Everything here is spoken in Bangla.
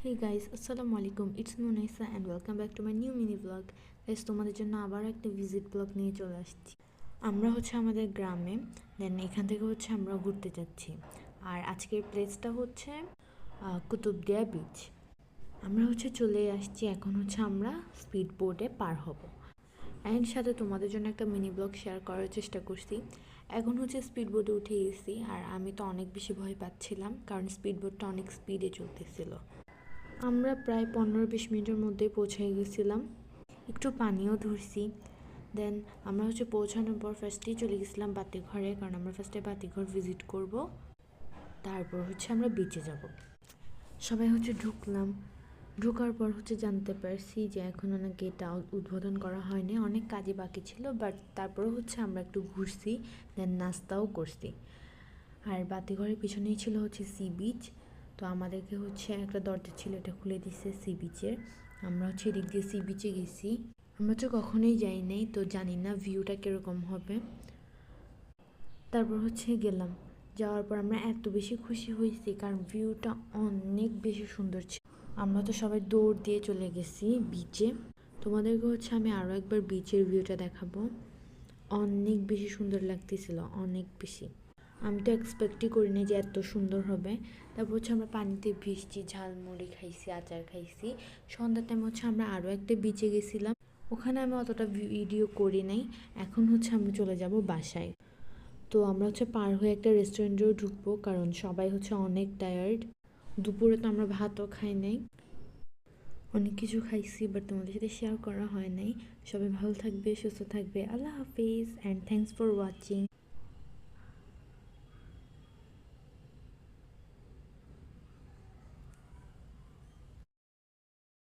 Hey guys, আসসালামু আলাইকুম, it's Munaisa and welcome back to my new mini vlog. Guys, তোমাদের জন্য আবার একটা ভিজিট ব্লগ নিয়ে চলে আসছি। আমরা আমাদের গ্রামে, দেন এখান থেকে আমরা ঘুরতে যাচ্ছি। আর আজকের প্লেসটা কুতুবদিয়া বিচ। আমরা চলে আসছি, এখন আমরা স্পিড বোটে পার হব। অ্যান্ড সাথে তোমাদের জন্য একটা মিনি ব্লগ শেয়ার করার চেষ্টা করছি। এখন স্পিড বোটে উঠে গেছি, আর আমি তো অনেক বেশি ভয় পাচ্ছিলাম কারণ স্পিড বোটটা অনেক স্পিডে চলতেছিল। আমরা প্রায় 15-20 মিনিটের মধ্যে পৌঁছে গেছিলাম, একটু পানিও ধরছি। দেন আমরা পৌঁছানোর পর ফার্স্টেই চলে গেছিলাম বাতিঘরে, কারণ আমরা ফার্স্টে বাতিঘর ভিজিট করব, তারপর আমরা বিচে যাব। সবাই ঢুকলাম। ঢোকার পর জানতে পারছি যে এখনও নাকি এটা উদ্বোধন করা হয়নি, অনেক কাজই বাকি ছিল। বাট তারপরেও আমরা একটু ঘুরছি, দেন নাস্তাও করছি। আর বাতিঘরের পিছনেই ছিল সি বিচ। তো আমাদেরকে একটা দরজা ছিল, এটা খুলে দিচ্ছে সি বিচের। আমরা এদিক দিয়ে সি বিচে গেছি। আমরা কখনোই যাই নাই, তো জানি না ভিউটা কীরকম হবে। তারপর গেলাম। যাওয়ার পর আমরা এত বেশি খুশি হয়েছি কারণ ভিউটা অনেক বেশি সুন্দর ছিল। আমরা তো সবাই দৌড় দিয়ে চলে গেছি বিচে। তোমাদেরকে আমি আরও একবার বিচের ভিউটা দেখাবো। অনেক বেশি সুন্দর লাগতেছিল, অনেক বেশি। আমি তো এক্সপেক্টই করিনি যে এত সুন্দর হবে। তারপর আমরা পানিতে ভিজছি, ঝালমুড়ি খাইছি, আচার খাইছি। সন্ধ্যার টাইম আমরা আরও একটা বিচে গেছিলাম, ওখানে আমি অতটা ভিডিও করি নাই। এখন আমরা চলে যাব বাসায়। তো আমরা পার হয়ে একটা রেস্টুরেন্টেও ঢুকবো, কারণ সবাই অনেক টায়ার্ড। দুপুরে তো আমরা ভাতও খাই নাই, অনেক কিছু খাইছি, বাট তোমাদের সাথে শেয়ার করা হয় নাই। সবাই ভালো থাকবে, সুস্থ থাকবে। আল্লাহ হাফিজ অ্যান্ড থ্যাংকস ফর ওয়াচিং।